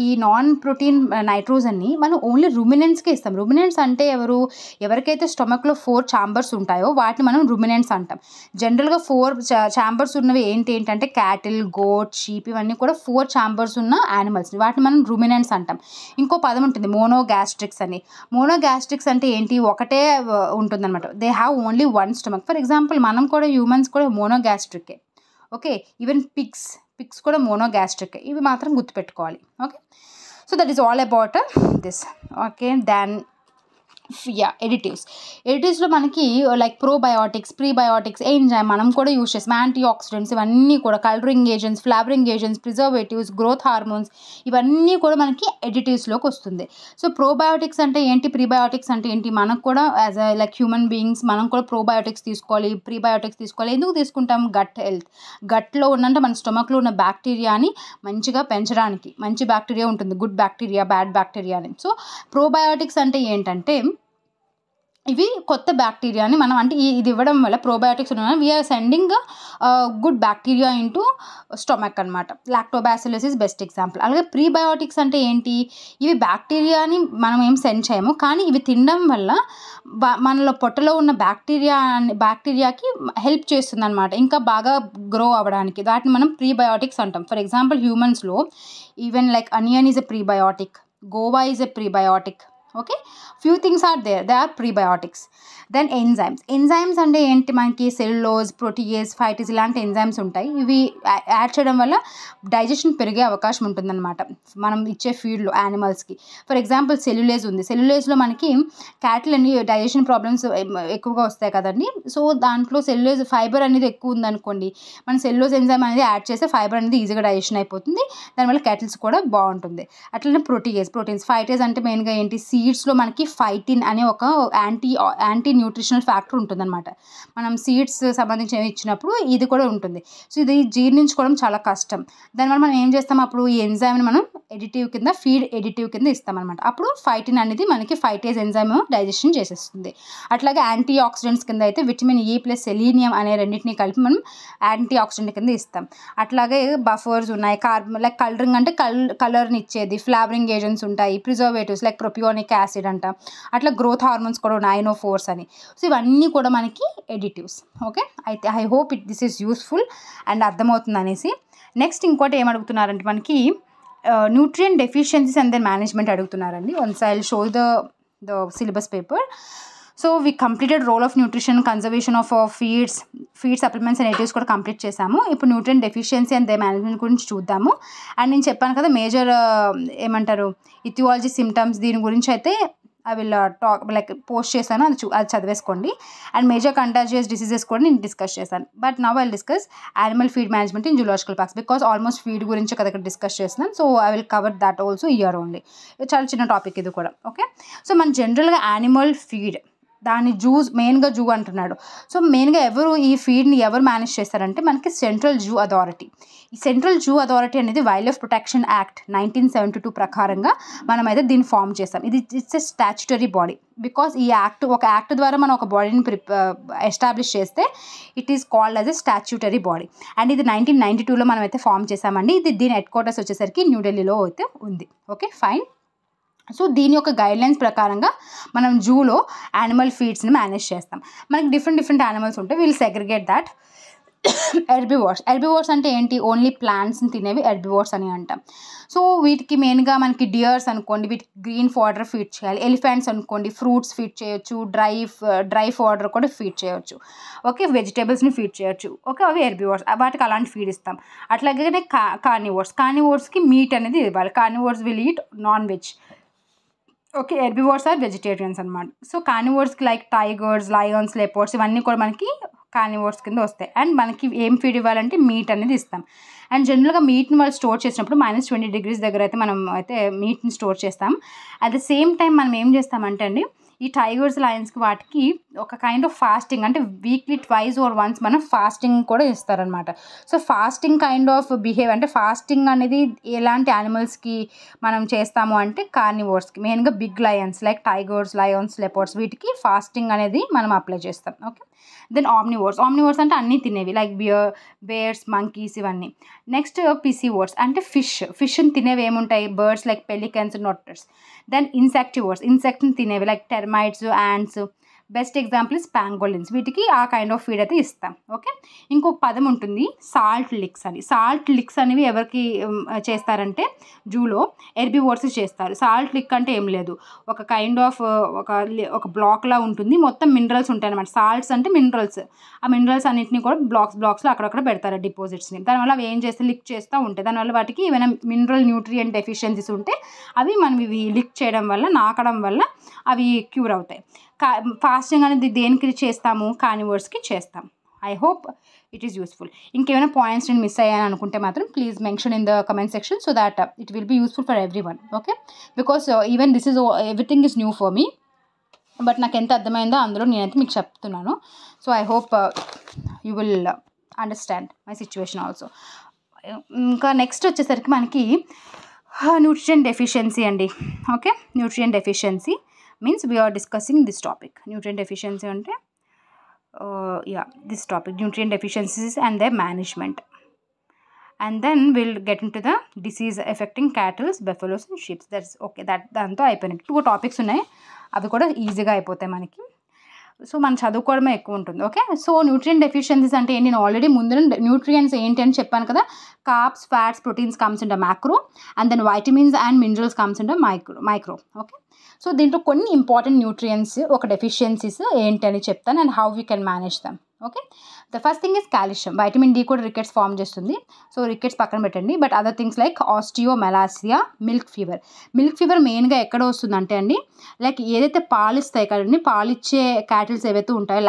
ఈ నాన్ ప్రోటీన్ నైట్రోజన్ని మనం ఓన్లీ రుమినెంట్స్కే ఇస్తాం. రుమినెంట్స్ అంటే ఎవరికైతే స్టొమక్లో 4 ఛాంబర్స్ ఉంటాయో వాటిని మనం రుమినెంట్స్ అంటాం. జనరల్గా 4 ఛాంబర్స్ ఉన్నవి ఏంటంటే క్యాటిల్, గోట్, షీప్, ఇవన్నీ కూడా 4 ఛాంబర్స్ ఉన్న యానిమల్స్, వాటిని మనం రుమినెంట్స్ అంటాం. ఇంకో పదం ఉంటుంది మోనోగాస్ట్రిక్స్ అని. మోనోగాస్ట్రిక్స్ అంటే ఏంటి, ఒకటే ఉంటుందన్నమాట. They have only 1 stomach. For example మనం కూడా హ్యూమన్స్ కూడా మోనోగాస్ట్రికే. ఓకే, ఈవెన్ పిగ్స్ కూడా మోనోగాస్ట్రికే. ఇవి మాత్రం గుర్తుపెట్టుకోవాలి. Okay, so that is all about this. Okay, then ఎడిటివ్స్లో మనకి లైక్ ప్రోబయోటిక్స్, ప్రీబయోటిక్స్, ఎంజైమ్ మనం కూడా యూజ్ చేస్తాం. యాంటీ ఆక్సిడెంట్స్ ఇవన్నీ కూడా, colouring agents, flavouring agents, preservatives, growth hormones ఇవన్నీ కూడా మనకి ఎడిటివ్స్లోకి వస్తుంది. సో ప్రోబయోటిక్స్ అంటే ఏంటి, ప్రీబయోటిక్స్ అంటే ఏంటి, మనకు కూడా as a like human beings మనం కూడా ప్రోబయోటిక్స్ తీసుకోవాలి, ప్రీబయోటిక్స్ తీసుకోవాలి. ఎందుకు తీసుకుంటాం, గట్ హెల్త్, గట్లో ఉన్నంటే మన స్టొమక్లో ఉన్న బ్యాక్టీరియాని మంచిగా పెంచడానికి. మంచి బ్యాక్టీరియా ఉంటుంది, గుడ్ బ్యాక్టీరియా, బ్యాడ్ బ్యాక్టీరియా అని. సో ప్రోబయోటిక్స్ అంటే ఏంటంటే ఇవి కొత్త బ్యాక్టీరియాని మనం అంటే ఇది ఇవ్వడం వల్ల probiotics we're sending good bacteria into stomach అనమాట. Lactobacillus is best example. అలాగే ప్రీబయోటిక్స్ అంటే ఏంటి, ఇవి బ్యాక్టీరియాని మనం ఏం సెండ్ చేయము, కానీ ఇవి తినడం వల్ల మనలో పొట్టలో ఉన్న బ్యాక్టీరియాకి హెల్ప్ చేస్తుంది అనమాట, ఇంకా బాగా గ్రో అవ్వడానికి. వాటిని మనం ప్రీబయోటిక్స్ అంటాం. ఫర్ ఎగ్జాంపుల్ హ్యూమన్స్లో even like onion is a prebiotic, guava is a prebiotic. Okay, few things are there, they are prebiotics. Then enzymes అంటే ఏంటి, మనకి సెల్యులోజ్, ప్రోటీయేజ్, ఫైటీస్ ఇలాంటి ఎంజైమ్స్ ఉంటాయి. ఇవి యాడ్ చేయడం వల్ల డైజెషన్ పెరిగే అవకాశం ఉంటుందన్నమాట మనం ఇచ్చే ఫీడ్లో యానిమల్స్కి. ఫర్ ఎగ్జాంపుల్ సెల్యులేజ్ ఉంది. సెల్యులేజ్లో మనకి క్యాటిల్ అన్ని డైజెషన్ ప్రాబ్లమ్స్ ఎక్కువగా వస్తాయి కదండి. సో దాంట్లో సెల్యులేజ్ ఫైబర్ అనేది ఎక్కువ ఉందనుకోండి, మన సెల్యులోజ్ ఎంజైమ్ అనేది యాడ్ చేస్తే ఫైబర్ అనేది ఈజీగా డైజెషన్ అయిపోతుంది, దానివల్ల క్యాటిల్స్ కూడా బాగుంటుంది. అట్లనే ప్రోటీన్స్, ఫైటేజ్ అంటే మెయిన్గా ఏంటి, సీడ్స్లో మనకి ఫైటిన్ అనే ఒక యాంటీ న్యూట్రిషనల్ ఫ్యాక్టర్ ఉంటుందన్నమాట. మనం సీడ్స్ సంబంధించి ఇచ్చినప్పుడు ఇది కూడా ఉంటుంది. సో ఇది జీర్ణించుకోవడం చాలా కష్టం. దానివల్ల మనం ఏం చేస్తాం, అప్పుడు ఈ ఎంజైమ్ని మనం ఫీడ్ ఎడిటివ్ కింద ఇస్తామన్నమాట. అప్పుడు ఫైటిన్ అనేది మనకి ఫైటేజ్ ఎంజైమ్ డైజెషన్ చేసేస్తుంది. అట్లాగే యాంటీ ఆక్సిడెంట్స్ కింద అయితే విటమిన్ E ప్లస్ సెలీనియం అనే రెండింటిని కలిపి మనం యాంటీ ఆక్సిడెంట్ కింద ఇస్తాం. అట్లాగే బఫర్స్ ఉన్నాయి, లైక్ కలరింగ్ అంటే కలర్ని ఇచ్చేది, ఫ్లేవరింగ్ ఏజెంట్స్ ఉంటాయి, ప్రిజర్వేటివ్స్ లైక్ ప్రొపియోనిక్ యాసిడ్ అంట, అట్లా గ్రోత్ హార్మోన్స్ కూడా నైనోఫోర్స్ అని. సో ఇవన్నీ కూడా మనకి ఎడిటివ్స్. ఓకే, అయితే I hope this is useful and అర్థమవుతుంది అనేసి. నెక్స్ట్ ఇంకోటి ఏమడుగుతున్నారంటే మనకి nutrient deficiencies and then management అడుగుతున్నారండి. Once I will show the syllabus paper. So we completed role of nutrition, conservation of feed supplements and additives కూడా complete చేసాము. ఇప్పుడు nutrient deficiency and the management గురించి చూద్దాము. And నేను చెప్పాను కదా major ఏమంటారు ఇథియాలజీ సిమ్టమ్స్, దీని గురించి అయితే ఐ విల్ టాక్ పోస్ట్ చేశాను, అది చదివేసుకోండి. అండ్ మేజర్ కంటాజియస్ డిసీజెస్ కూడా నేను డిస్కస్ చేశాను. But now I will discuss animal feed management in zoological parks, because almost feed గురించి కదా ఇక్కడ డిస్కస్ చేస్తున్నాను. So I will cover that also year only. చాలా చిన్న టాపిక్ ఇది కూడా. ఓకే, సో మన జనరల్గా యానిమల్ ఫీడ్ దాని మెయిన్గా జూ అంటున్నాడు. సో మెయిన్గా ఈ ఫీడ్ని ఎవరు మేనేజ్ చేస్తారంటే మనకి సెంట్రల్ జూ అథారిటీ. ఈ సెంట్రల్ జూ అథారిటీ అనేది వైల్డ్ లైఫ్ ప్రొటెక్షన్ యాక్ట్ 1972 ప్రకారంగా మనమైతే దీన్ని ఫామ్ చేస్తాం. It's a statutory body. Because ఈ ఒక యాక్ట్ ద్వారా మనం ఒక బాడీని ఎస్టాబ్లిష్ చేస్తే it is called as a statutory body. And ఇది 1992లో మనం అయితే ఫామ్ చేసామండి. దీని హెడ్ క్వార్టర్స్ వచ్చేసరికి న్యూఢిల్లీలో అయితే ఉంది. Okay, fine. సో దీని యొక్క గైడ్లైన్స్ ప్రకారంగా మనం జూలో యానిమల్ ఫీడ్స్ని మేనేజ్ చేస్తాం. మనకి డిఫరెంట్ యానిమల్స్ ఉంటాయి. We'll segregate that. హెర్బివోర్స్ అంటే ఏంటి? ఓన్లీ ప్లాంట్స్ని తినేవి హెర్బివోర్స్ అని అంటాం. సో వీటికి మెయిన్గా మనకి డియర్స్ అనుకోండి, వీటికి గ్రీన్ ఫాడర్ ఫీడ్ చేయాలి. ఎలిఫెంట్స్ అనుకోండి ఫ్రూట్స్ ఫీడ్ చేయొచ్చు, డ్రై ఫాడర్ కూడా ఫీడ్ చేయొచ్చు. ఓకే, వెజిటేబుల్స్ని ఫీడ్ చేయొచ్చు. ఓకే, అవి హెర్బివోర్స్, వాటికి అలాంటి ఫీడ్ ఇస్తాం. అట్లాగే కార్నివోర్స్కి మీట్ అనేది ఇవ్వాలి. Carnivores will eat non veg. Okay, herbivores are vegetarians అనమాట. సో కార్నివోర్స్కి లైక్ టైగర్స్, లయన్స్, లెపర్డ్స్ ఇవన్నీ కూడా మనకి కార్నివోర్స్ కింద వస్తాయి. అండ్ మనకి ఏం ఫీడ్ ఇవ్వాలంటే మీట్ అనేది ఇస్తాం. అండ్ జనరల్గా మీట్ని వాళ్ళు స్టోర్ చేసినప్పుడు -20 degrees దగ్గర అయితే మనం అయితే మీట్ని స్టోర్ చేస్తాం. అట్ ద సేమ్ టైం మనం ఏం చేస్తామంటే అండి ఈ టైగర్స్, లయన్స్కి వాటికి ఒక కైండ్ ఆఫ్ ఫాస్టింగ్, అంటే వీక్లీ ట్వైస్ ఆర్ వన్స్ మనం ఫాస్టింగ్ కూడా ఇస్తారనమాట. So fasting kind of behave, అంటే ఫాస్టింగ్ అనేది ఎలాంటి యానిమల్స్కి మనం చేస్తాము అంటే కార్నివోర్స్కి, మెయిన్గా big lions like tigers, lions, leopards వీటికి ఫాస్టింగ్ అనేది మనం అప్లై చేస్తాం. ఓకే, దెన్ ఆమ్నివోర్స్ అంటే అన్నీ తినేవి లైక్ బేర్స్, మంకీస్ ఇవన్నీ. నెక్స్ట్ పిసివోర్స్ అంటే ఫిష్ని తినేవి ఏముంటాయి? బర్డ్స్ లైక్ పెలికన్స్, నోటర్స్. దెన్ ఇన్సెక్ట్ని తినేవి like termites, ants. Best example is pangolins. వీటికి ఆ కైండ్ ఆఫ్ ఫీడ్ అయితే ఇస్తాం. ఓకే, ఇంకొక పదం ఉంటుంది సాల్ట్ లిక్స్ అని. సాల్ట్ లిక్స్ అనేవి ఎవరికి చేస్తారంటే జూలో హెర్బివోర్స్ చేస్తారు. సాల్ట్ లిక్ అంటే ఏం లేదు, ఒక కైండ్ ఆఫ్ ఒక బ్లాక్లా ఉంటుంది, మొత్తం మినరల్స్ ఉంటాయి అనమాట. సాల్ట్స్ అంటే మినరల్స్. ఆ మినరల్స్ అన్నింటినీ కూడా బ్లాక్స్లో అక్కడక్కడ పెడతారు డిపాజిట్స్ని. దానివల్ల అవి ఏం చేస్తే లిక్ చేస్తూ ఉంటాయి. దానివల్ల వాటికి ఏమైనా మినరల్ న్యూట్రియంట్ డెఫిషియన్సీస్ ఉంటే అవి మనం ఇవి లిక్ చేయడం వల్ల, నాకడం వల్ల అవి క్యూర్ అవుతాయి. ఫాస్టింగ్ అనేది దేనికి చేస్తాము? కార్నివోర్స్కి చేస్తాం. I hope it is useful. ఇంకేమైనా పాయింట్స్ నేను మిస్ అయ్యాను అనుకుంటే మాత్రం please mention in the comment section so that it will be useful for everyone. Okay, because even this is everything is new for me, but నాకు ఎంత అర్థమైందో అందులో నేనైతే మీకు చెప్తున్నాను. So I hope you will understand my situation also. ఇంకా next వచ్చేసరికి మనకి న్యూట్రిషన్ డెఫిషియన్సీ అండి. Okay, nutrition deficiency means we are discussing this topic. Nutrient deficiency ante this topic, nutrient deficiencies and their management. And then we'll get into the disease affecting cattle, buffaloes and sheep. That's okay, that danto అయిపోయినాయి. 2 topics ఉన్నాయి, అవి కూడా ఈజీగా అయిపోతాయి మనకి. So మనం చదువుకోవడమే ఎక్కువ ఉంటుంది. ఓకే, సో న్యూట్రియంట్ డెఫిషియన్సీస్ అంటే నేను ఆల్రెడీ ముందు న్యూట్రియంట్స్ ఏంటి అని చెప్పాను కదా. Carbs, fats, proteins comes in the macro and then vitamins and minerals comes in the micro. Okay, so దీంట్లో కొన్ని ఇంపార్టెంట్ న్యూట్రియంట్స్ ఒక డెఫిషియన్సీస్ ఏంటి అని చెప్తాను and how we can manage them. Okay, the first thing is calcium. Vitamin D కూడా rickets form చేస్తుంది. So rickets పక్కన పెట్టండి. But other things like osteomalacia, milk fever మెయిన్గా ఎక్కడ వస్తుందంటే అండి లైక్ ఏదైతే పాలు ఇస్తాయి కదండి, పాలిచ్చే క్యాటిల్స్ ఏవైతే ఉంటాయో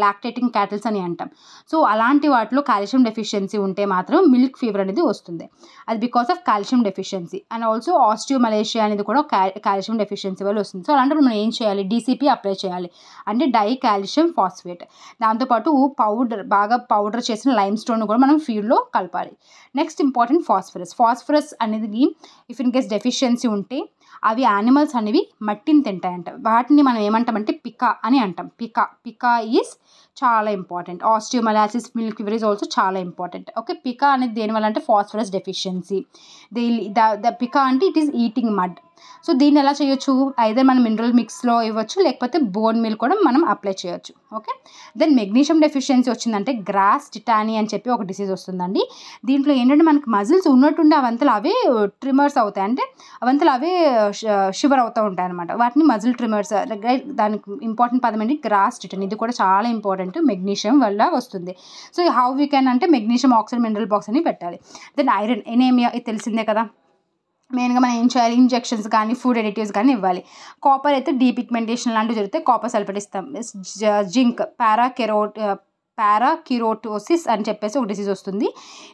లాక్టేటింగ్ క్యాటిల్స్ అని అంటాం. సో అలాంటి వాటిలో కాల్షియం డెఫిషియన్సీ ఉంటే మాత్రం మిల్క్ ఫీవర్ అనేది వస్తుంది. అది because of calcium deficiency. And also osteomalacia అనేది కూడా కాల్షియం డెఫిషియన్సీ వల్ల వస్తుంది. సో అలాంటప్పుడు మనం ఏం చేయాలి? DCP అప్లై చేయాలి, అంటే డై కాల్షియం ఫాస్ఫేట్. దాంతోపాటు బాగా పౌడర్ చేసిన లైమ్ స్టోన్ కూడా మనం ఫీడ్లో కలపాలి. నెక్స్ట్ ఇంపార్టెంట్ ఫాస్ఫరస్ అనేది ఇఫ్ ఇన్ కేస్ డెఫిషియన్సీ ఉంటే అవి యానిమల్స్ అనేవి మట్టిని తింటాయంట. వాటిని మనం ఏమంటామంటే పికా అని అంటాం. పికా ఈజ్ చాలా important. Osteomalacia, milk fever is also చాలా ఇంపార్టెంట్. ఓకే, పికా అనేది దేనివల్ల అంటే ఫాస్ఫరస్ డెఫిషియన్సీ. ద పికా అంటే it is eating mud. So దీన్ని ఎలా చేయొచ్చు, ఐదర్ మనం మినరల్ మిక్స్లో ఇవ్వచ్చు, లేకపోతే బోన్ మీల్ కూడా మనం అప్లై చేయొచ్చు. ఓకే, దెన్ మెగ్నీషియం డెఫిషియన్సీ వచ్చిందంటే గ్రాస్ టిటానీ అని చెప్పి ఒక డిసీజ్ వస్తుందండి. దీంట్లో ఏంటంటే మనకి మజిల్స్ ఉన్నట్టుండి అవంతలు అవే ట్రిమర్స్ అవుతాయి, అంటే అవంతలు అవే షివర్ అవుతూ ఉంటాయి అనమాట. వాటిని మజిల్ ట్రిమర్స్. దానికి ఇంపార్టెంట్ పదం ఏంటి, గ్రాస్ టిటానీ. ఇది కూడా చాలా ఇంపార్టెంట్, మెగ్నీషియం వల్ల వస్తుంది. సో హౌ వీ కెన్ అంటే మెగ్నీషియం ఆక్సైడ్ మినరల్ బాక్స్ అని పెట్టాలి. దెన్ ఐరన్, ఎనేమియా, ఇది తెలిసిందే కదా. మెయిన్గా మనం ఏం చేయాలి, ఇంజెక్షన్స్ కానీ ఫుడ్ ఎడిటివ్స్ కానీ ఇవ్వాలి. కాపర్ అయితే డీపిగ్మెంటేషన్ లాంటివి జరిగితే కాపర్ సల్ఫేట్ ఇస్తాం. జింక్, పారాకిరోటోసిస్ అని చెప్పేసి ఒక డిసీజ్ వస్తుంది.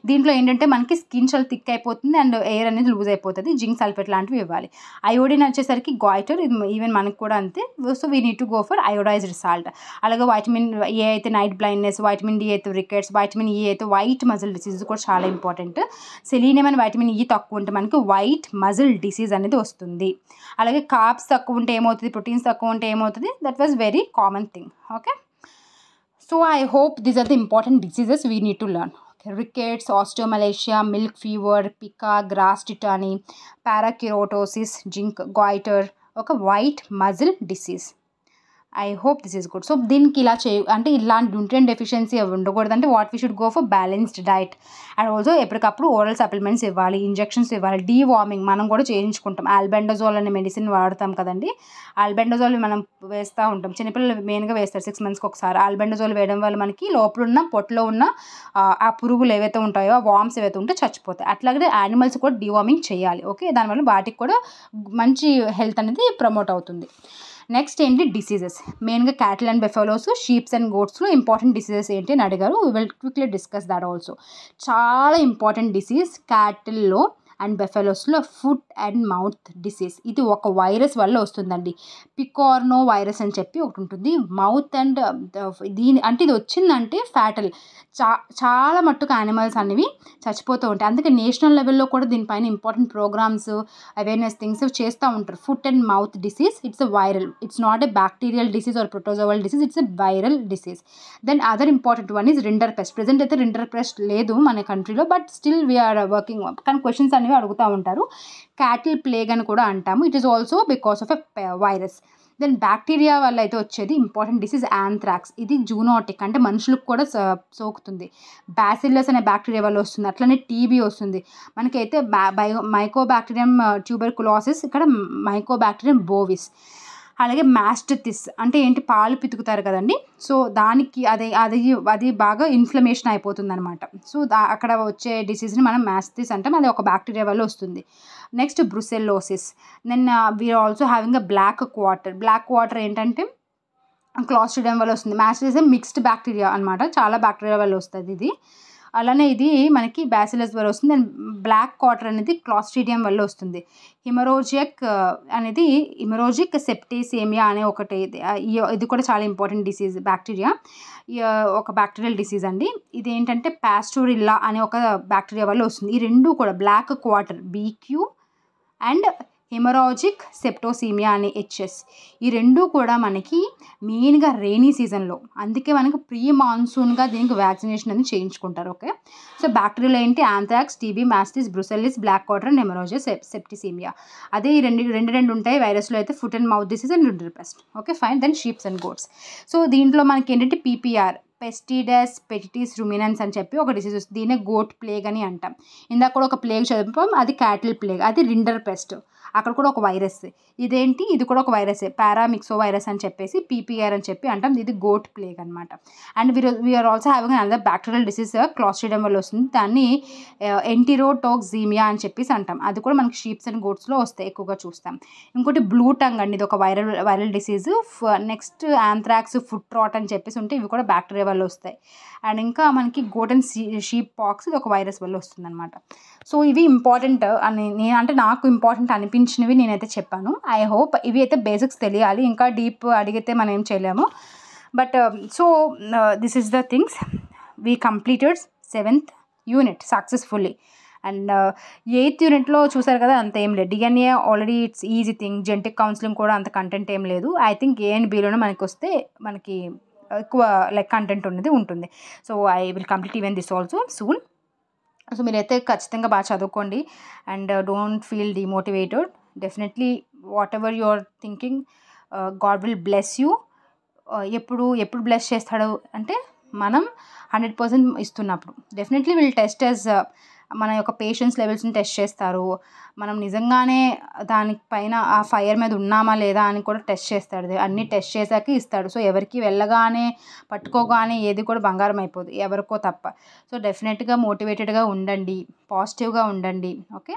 దీంట్లో ఏంటంటే మనకి స్కిన్ చాలా థిక్ అయిపోతుంది అండ్ ఎయిర్ అనేది లూజ్ అయిపోతుంది. జింక్ సల్ఫేట్ లాంటివి ఇవ్వాలి. అయోడిన్ వచ్చేసరికి గాయిటర్, ఇది ఈవెన్ మనకు కూడా అంతే. So we need to go for iodized salt. అలాగే వైటమిన్ ఏ అయితే నైట్ బ్లైండ్నెస్, వైటమిన్ డి అయితే రికెట్స్, వైటమిన్ ఈ అయితే వైట్ మజిల్ డిసీజ్ కూడా చాలా ఇంపార్టెంట్. సెలీనియం అని వైటమిన్ ఈ తక్కువ ఉంటే మనకి వైట్ మజిల్ డిసీజ్ అనేది వస్తుంది. అలాగే కార్బ్స్ తక్కువ ఉంటే ఏమవుతుంది, ప్రోటీన్స్ తక్కువ ఉంటే ఏమవుతుంది, that was very common thing. Okay, so I hope these are the important diseases we need to learn. Okay, rickets, osteomalacia, milk fever, pica, grass tetany, parakeratosis, zinc, goiter, okay, white muscle disease. I hope this is good. So దీనికి ఇలా అంటే ఇలాంటి nutrient deficiency అవి ఉండకూడదు. అంటే what we should go for balanced diet and also ఎప్పటికప్పుడు oral supplements ఇవ్వాలి, injections ఇవ్వాలి, డీవార్మింగ్ మనం కూడా చేయించుకుంటాం. ఆల్బెండజోల్ అనే మెడిసిన్ వాడతాం కదండి. ఆల్బెండజోల్ మనం వేస్తూ ఉంటాం, చిన్నపిల్లలు మెయిన్గా వేస్తారు 6 monthsకి ఒకసారి. ఆల్బెండజోల్ వేయడం వల్ల మనకి లోపల ఉన్న పొట్టలో ఉన్న ఆ పురుగులు ఏవైతే ఉంటాయో, ఆ వామ్స్ ఏవైతే ఉంటే చచ్చిపోతాయి. అట్లాగే యానిమల్స్ కూడా డీవార్మింగ్ చేయాలి. ఓకే, దానివల్ల వాటికి కూడా మంచి హెల్త్ అనేది ప్రమోట్ అవుతుంది. నెక్స్ట్ ఏంటి, డిసీజెస్. మెయిన్గా cattle and buffaloes, sheeps and గోట్స్లో ఇంపార్టెంట్ డిసీజెస్ ఏంటి అని అడిగారు. We will quickly discuss that also. చాలా ఇంపార్టెంట్ డిసీజ్ క్యాటిల్లో అండ్ బెఫలోస్లో ఫుట్ అండ్ మౌత్ డిసీజ్. ఇది ఒక వైరస్ వల్ల వస్తుందండి, పికార్నో వైరస్ అని చెప్పి ఒకటి ఉంటుంది. మౌత్ అండ్ అంటే ఇది వచ్చిందంటే ఫ్యాటల్, చాలా మట్టుకు యానిమల్స్ అనేవి చచ్చిపోతూ ఉంటాయి. అందుకే నేషనల్ లెవెల్లో కూడా దీనిపైన ఇంపార్టెంట్ ప్రోగ్రామ్స్, అవేర్నెస్ థింగ్స్ చేస్తూ ఉంటారు. Foot and mouth disease, it's a viral, it's not a bacterial disease or protozoal disease, it's a viral disease. Then other important one is rinderpest. Present అయితే rinderpest లేదు మన కంట్రీలో, but still we're working. కానీ questions అనేవి అడుగుతూ ఉంటారు. Cattle plague అని కూడా అంటాము. It is also because of a virus. Then bacteria వల్ల అయితే వచ్చేది ఇంపార్టెంట్ డిసీజ్ యాంథ్రాక్స్. ఇది జూనోటిక్, అంటే మనుషులకు కూడా సోకుతుంది. బ్యాసిల్లస్ అనే బ్యాక్టీరియా వల్ల వస్తుంది. అట్లనే టీబీ వస్తుంది. మనకైతే మైకోబాక్టీరియం ట్యూబర్కులోసిస్, ఇక్కడ మైకోబాక్టీరియం బోవిస్. అలాగే మాస్టిటిస్ అంటే ఏంటి, పాలు పితుకుతారు కదండి. సో దానికి అది బాగా ఇన్ఫ్లమేషన్ అయిపోతుంది అనమాట. సో అక్కడ వచ్చే డిసీజ్ని మనం మాస్టిటిస్ అంటాం. అది ఒక బ్యాక్టీరియా వల్ల వస్తుంది. Next brucellosis. Then we are also having a black quarter ఏంటంటే క్లాస్ట్రిడియం వల్ల వస్తుంది. మాస్టిటిస్ మిక్స్డ్ బ్యాక్టీరియా అనమాట, చాలా బ్యాక్టీరియా వల్ల వస్తుంది ఇది. అలానే ఇది మనకి బ్యాసిలస్ వల్ల వస్తుంది. అండ్ బ్లాక్ క్వార్టర్ అనేది క్లాస్ట్రిడియం వల్ల వస్తుంది. హిమరోజిక్ సెప్టిసేమియా అనే ఒకటి, ఇది కూడా చాలా ఇంపార్టెంట్ డిసీజ్, బ్యాక్టీరియా, ఒక బ్యాక్టీరియల్ డిసీజ్ అండి. ఇది ఏంటంటే పాస్టోరిల్లా అనే ఒక బ్యాక్టీరియా వల్ల వస్తుంది. ఈ రెండు కూడా black quarter BQ and haemorrhagic septicaemia అనే హెచ్ఎస్, ఈ రెండు కూడా మనకి మెయిన్గా రెయినీ సీజన్లో, అందుకే మనకి ప్రీ మాన్సూన్గా దీనికి వ్యాక్సినేషన్ అనేది చేయించుకుంటారు. ఓకే, సో బ్యాక్టీరియల్ ఏంటి, anthrax, TB, mastitis, brucellosis, black quarter and haemorrhagic septicaemia. అదే ఈ రెండు ఉంటాయి వైరస్లో అయితే, foot and mouth disease and rinderpest. Okay fine. Then sheeps and goats. So దీంట్లో మనకి ఏంటంటే పీపీఆర్, పెస్టిడస్ పెటిటిస్ రుమినన్స్ అని చెప్పి ఒక డిసీజ్ వస్తుంది. దీన్నే గోట్ ప్లేగ్ అని అంటాం. ఇందాక కూడా ఒక ప్లేగ్ చదివాం, అది క్యాటిల్ ప్లేగ్, అది రిండర్ పెస్ట్. అక్కడ కూడా ఒక వైరస్, ఇదేంటి, ఇది కూడా ఒక వైరసే, పారామిక్సో వైరస్ అని చెప్పేసి పీపీఆర్ అని చెప్పి అంటాం. ఇది గోట్ ప్లేగ్ అనమాట. And we are also having another bacterial disease clostridium వల్ల వస్తుంది. దాన్ని ఎంటిరోటాక్సిమియా అని చెప్పేసి అంటాం. అది కూడా మనకి షీప్స్ అండ్ గోట్స్లో వస్తాయి, ఎక్కువగా చూస్తాం. ఇంకోటి బ్లూ టంగ్ అండి, ఇది ఒక viral disease. Next anthrax, foot rot అని చెప్పేసి ఉంటే ఇవి కూడా బ్యాక్టీరియా వల్ల వస్తాయి. అండ్ ఇంకా మనకి గోట్ అండ్ షీప్ పాక్స్, ఇది ఒక వైరస్ వల్ల వస్తుంది అనమాట. సో ఇవి ఇంపార్టెంట్ అని అంటే నాకు ఇంపార్టెంట్ అనిపించినవి నేనైతే చెప్పాను. ఐ హోప్ ఇవి అయితే బేసిక్స్ తెలియాలి, ఇంకా డీప్ అడిగితే మనం ఏం చేయలేము. But so this is the things. We completed 7th unit successfully. And 8th యూనిట్లో చూసారు కదా, అంత ఏం లేదు. DNA already it's easy thing. Genetic counselling కూడా అంత కంటెంట్ ఏం లేదు. ఐ థింక్ ఏ అండ్ బీలోనే మనకి వస్తే మనకి ఎక్కువ కంటెంట్ ఉన్నది ఉంటుంది. So I will complete even this also soon. So మీరైతే ఖచ్చితంగా బాగా చదువుకోండి and don't feel demotivated. Definitely whatever you are thinking God will bless you. ఎప్పుడు బ్లెస్ చేస్తాడు అంటే మనం 100% ఇస్తున్నప్పుడు. డెఫినెట్లీ విల్ టెస్ట్ యాజ్ మన యొక్క పేషెన్స్ లెవెల్స్ని టెస్ట్ చేస్తారు. మనం నిజంగానే దానిపైన ఆ ఫైర్ మీద ఉన్నామా లేదా అని కూడా టెస్ట్ చేస్తాడు. అన్నీ టెస్ట్ చేశాక ఇస్తాడు. సో ఎవరికి వెళ్ళగానే పట్టుకోగానే ఏది కూడా బంగారం అయిపోదు, ఎవరికో తప్ప. సో డెఫినెట్గా మోటివేటెడ్గా ఉండండి, పాజిటివ్గా ఉండండి. Okay,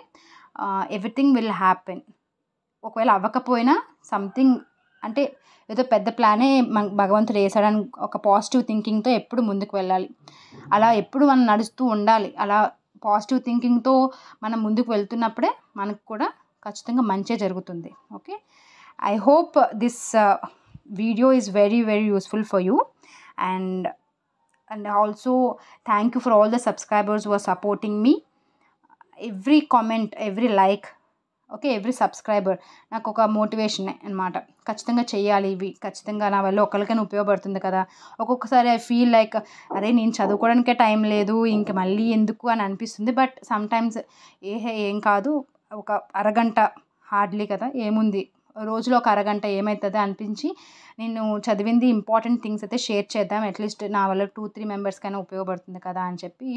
everything will happen. ఒకవేళ అవ్వకపోయినా సంథింగ్ అంటే ఏదో పెద్ద ప్లానే భగవంతుడు వేసాడని ఒక పాజిటివ్ థింకింగ్తో ఎప్పుడు ముందుకు వెళ్ళాలి. అలా ఎప్పుడు మనం నడుస్తూ ఉండాలి. అలా పాజిటివ్ థింకింగ్తో మనం ముందుకు వెళ్తున్నప్పుడే మనకు కూడా ఖచ్చితంగా మంచే జరుగుతుంది. Okay, I hope this video is very very useful for you. And also thank you for all the subscribers who are supporting me. Every comment, every like, okay, every subscriber నాకు ఒక motivation అనమాట. ఖచ్చితంగా చేయాలి ఇవి, ఖచ్చితంగా నా వల్ల ఒకరికైనా ఉపయోగపడుతుంది కదా. ఒక్కొక్కసారి ఐ ఫీల్ లైక్ అరే నేను చదువుకోవడానికే టైం లేదు, ఇంక మళ్ళీ ఎందుకు అని అనిపిస్తుంది. బట్ సమ్టైమ్స్ ఏం కాదు, ఒక అరగంట హార్డ్లీ కదా, ఏముంది రోజులో ఒక అరగంట ఏమవుతుంది అనిపించి నేను చదివింది ఇంపార్టెంట్ థింగ్స్ అయితే షేర్ చేద్దాం, అట్లీస్ట్ నా వల్ల 2-3 మెంబర్స్కైనా ఉపయోగపడుతుంది కదా అని చెప్పి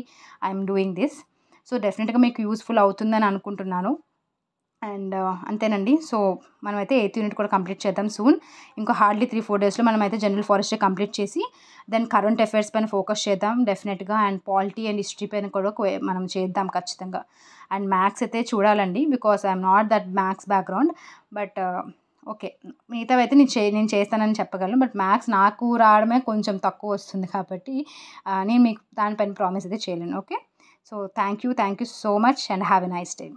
ఐఎమ్ డూయింగ్ దిస్. సో డెఫినెట్గా మీకు యూస్ఫుల్ అవుతుందని అనుకుంటున్నాను. అండ్ అంతేనండి. సో మనమైతే 8th యూనిట్ కూడా కంప్లీట్ చేద్దాం సూన్. ఇంకో హార్డ్లీ 3-4 డేస్లో మనమైతే జనరల్ ఫారెస్ట్రీ కంప్లీట్ చేసి దెన్ కరెంట్ అఫైర్స్ పైన ఫోకస్ చేద్దాం డెఫినెట్గా. అండ్ పాలిటీ అండ్ హిస్టరీ పైన కూడా మనం చేద్దాం ఖచ్చితంగా. అండ్ మ్యాథ్స్ అయితే చూడాలండి, because I'm not that maths background. But okay, మిగతావి అయితే నేను చేస్తానని చెప్పగలను. బట్ మ్యాథ్స్ నాకు రావడమే కొంచెం తక్కువ వస్తుంది కాబట్టి నేను మీకు దానిపైన ప్రామిస్ అయితే చేయలేను. Okay, so thank you so much and have a nice day.